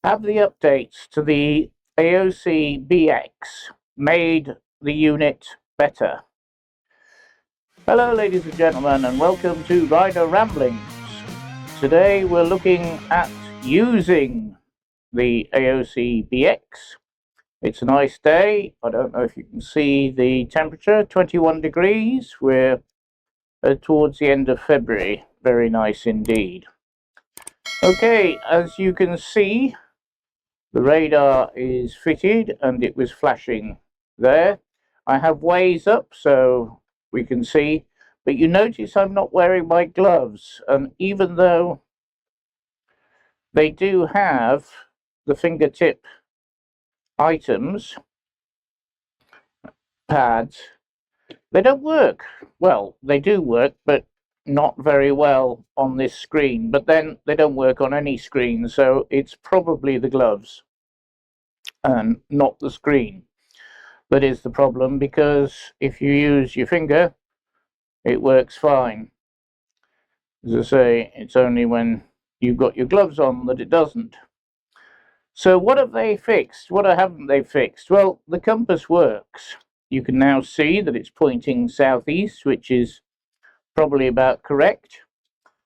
Have the updates to the Aoocci BX made the unit better? Hello ladies and gentlemen, and welcome to Rider Ramblings. Today we're looking at using the Aoocci BX. It's a nice day. I don't know if you can see the temperature, 21 degrees. We're towards the end of February. Very nice indeed. Okay, as you can see, the radar is fitted and it was flashing there. I have Waze up so we can see, but you notice I'm not wearing my gloves, and even though they do have the fingertip items, pads, they don't work. Well, they do work, but not very well on this screen, but then they don't work on any screen, so it's probably the gloves and not the screen that is the problem, because if you use your finger it works fine. As I say, it's only when you've got your gloves on that it doesn't. So what have they fixed? What haven't they fixed? Well, the compass works. You can now see that it's pointing southeast, which is probably about correct.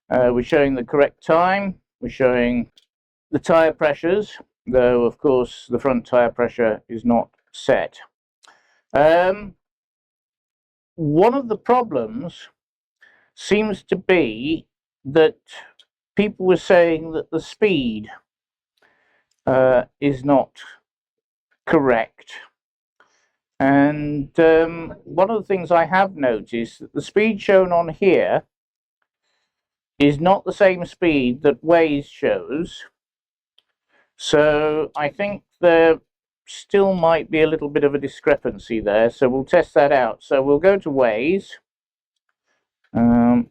We're showing the correct time. We're showing the tire pressures, though of course the front tire pressure is not set. One of the problems seems to be that people were saying that the speed is not correct, and one of the things I have noticed, that the speed shown on here is not the same speed that Waze shows. So I think there still might be a little bit of a discrepancy there, so we'll test that out. So we'll go to Waze, and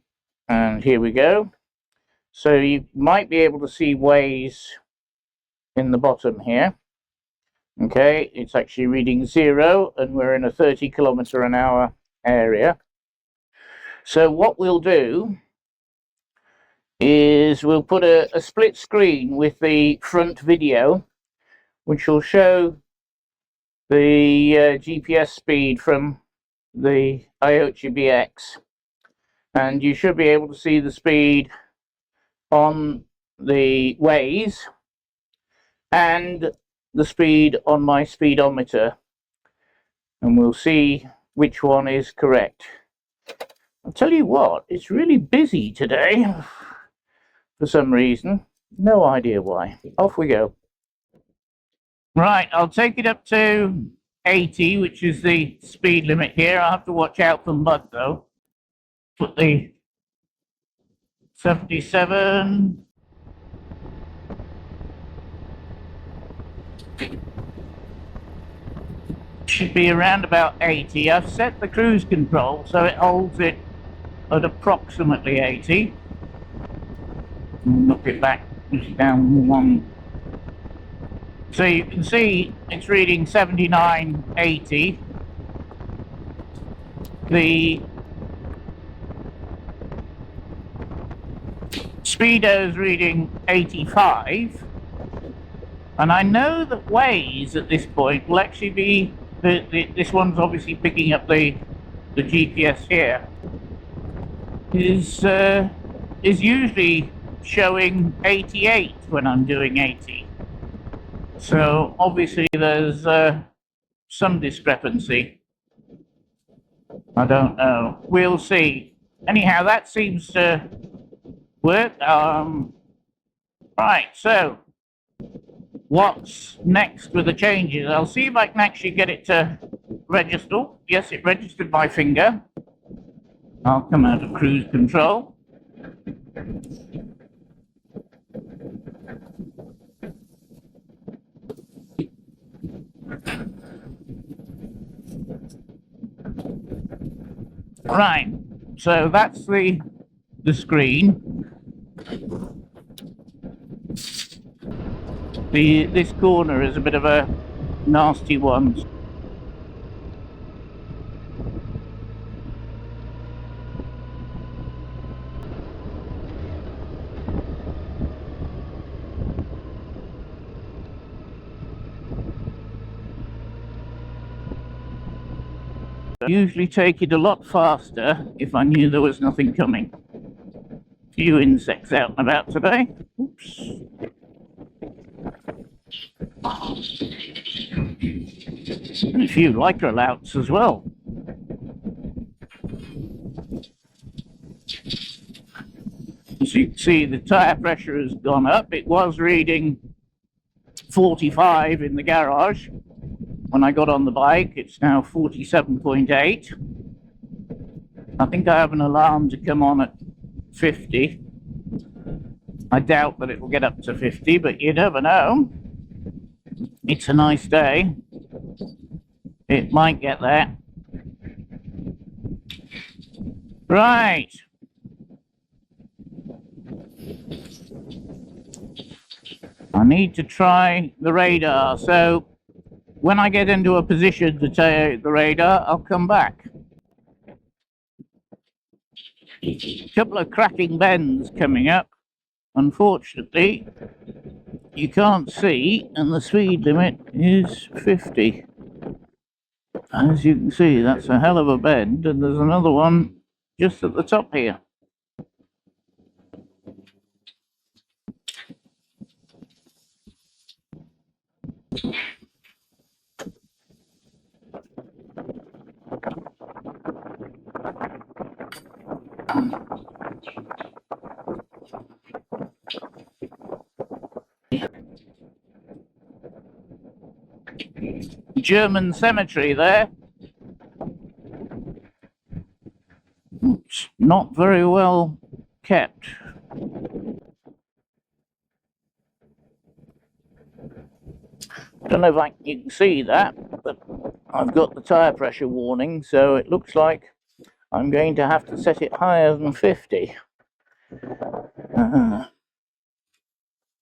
here we go. So you might be able to see Waze in the bottom here. Okay, it's actually reading 0 and we're in a 30 km/h area. So what we'll do is we'll put a split screen with the front video, which will show the GPS speed from the Aoocci BX, and you should be able to see the speed on the Waze and the speed on my speedometer, and we'll see which one is correct. I'll tell you what, it's really busy today for some reason, no idea why. Off we go. Right, I'll take it up to 80, which is the speed limit here. I'll have to watch out for mud though. Put the 77. Should be around about 80. I've set the cruise control so it holds it at approximately 80. Knock it back, push it down one. So you can see it's reading 79.80. The speedo is reading 85, and I know that Waze at this point will actually be this one's obviously picking up the GPS here, is usually showing 88 when I'm doing 80. So obviously there's some discrepancy. I don't know. We'll see. Anyhow, that seems to work. Right, so what's next with the changes? I'll see if I can actually get it to register. Yes, it registered my finger. I'll come out of cruise control. Right, so that's the screen. This corner is a bit of a nasty one. usually take it a lot faster if I knew there was nothing coming. Few insects out and about today. Oops. And a few 𝗪𝗪𝗏𝗪𝗏 as well. As you can see, the tyre pressure has gone up. It was reading 45 in the garage when I got on the bike. It's now 47.8. I think I have an alarm to come on at 50. I doubt that it will get up to 50, but you never know. It's a nice day. It might get there. Right. I need to try the radar, so when I get into a position to take the radar, I'll come back. A couple of cracking bends coming up. Unfortunately, you can't see, and the speed limit is 50. As you can see, that's a hell of a bend, and there's another one just at the top here. German cemetery there. It's not very well kept. Don't know if you can see that, but I've got the tyre pressure warning, so it looks like I'm going to have to set it higher than 50.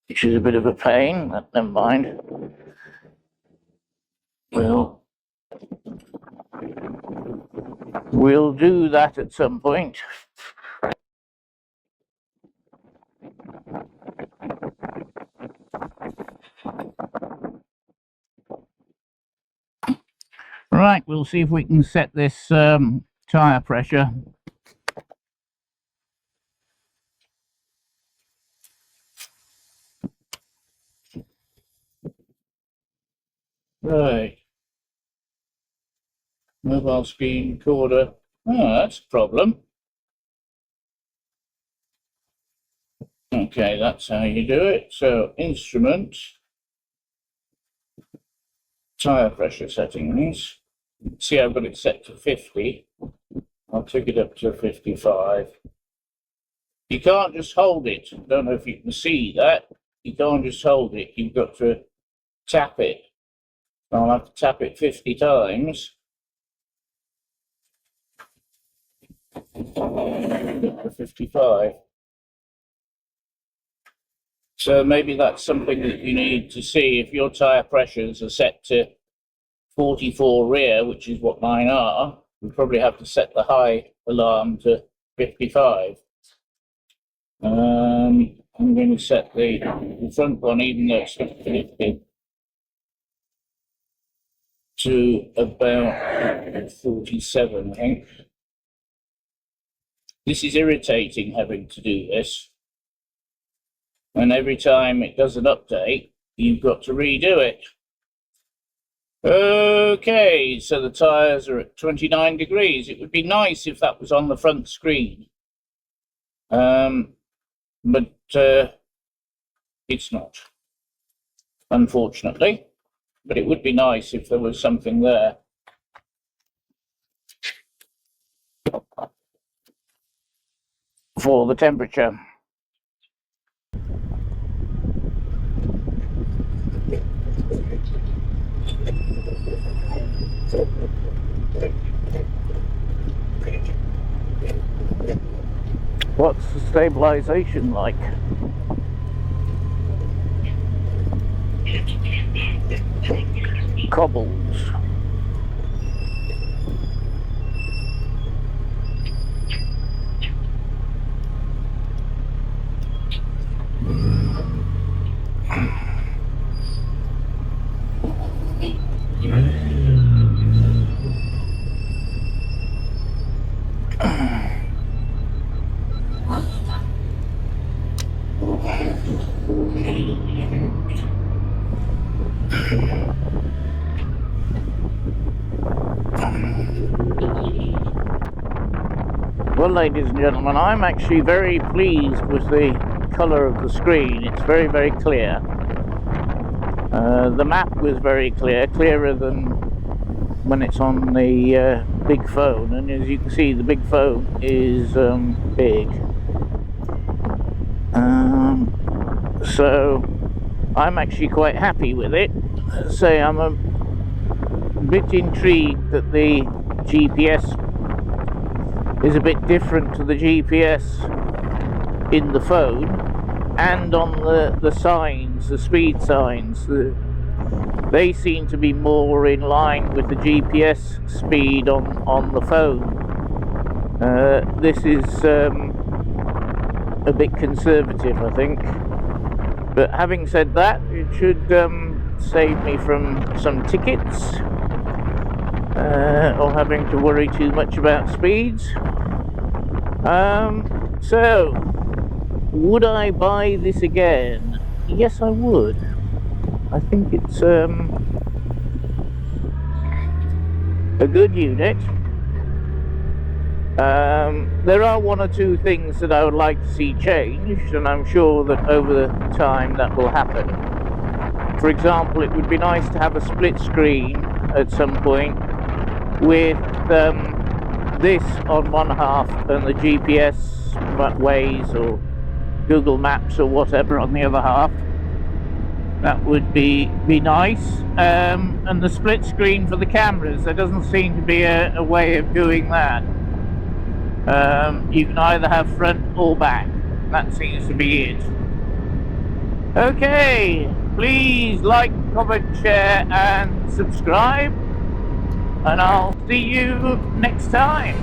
Which is a bit of a pain, but never mind. We'll do that at some point. Right, we'll see if we can set this tyre pressure. Right. Mobile screen recorder. Oh, that's a problem. Okay, that's how you do it. So, instrument, tyre pressure settings. See, I've got it set to 50. I'll take it up to 55. You can't just hold it. I don't know if you can see that. You can't just hold it. You've got to tap it. I'll have to tap it 50 times. 55. So maybe that's something that you need to see. If your tyre pressures are set to 44 rear, which is what mine are, you probably have to set the high alarm to 55. I'm going to set the front one, even though it's not connected, to about 47, I think. This is irritating, having to do this. And every time it does an update, you've got to redo it. Okay, so the tyres are at 29 degrees. It would be nice if that was on the front screen. But it's not, unfortunately. But it would be nice if there was something there. For the temperature. What's the stabilization like? Cobbles. Well, ladies and gentlemen, I'm actually very pleased with the colour of the screen. It's very, very clear. The map was very clear, clearer than when it's on the big phone, and as you can see, the big phone is big. So I'm actually quite happy with it. Say, I'm a bit intrigued that the GPS is a bit different to the GPS in the phone, and on the signs, the speed signs, they seem to be more in line with the GPS speed on the phone. This is a bit conservative, I think. But having said that, it should save me from some tickets or having to worry too much about speeds. So, would I buy this again? Yes, I would. I think it's a good unit. There are one or two things that I would like to see changed, and I'm sure that over time that will happen. For example, it would be nice to have a split screen at some point with this on one half and the GPS Waze or Google Maps or whatever on the other half. That would be nice. And the split screen for the cameras, there doesn't seem to be a way of doing that. You can either have front or back. That seems to be it. Okay, please like, comment, share and subscribe, and I'll see you next time.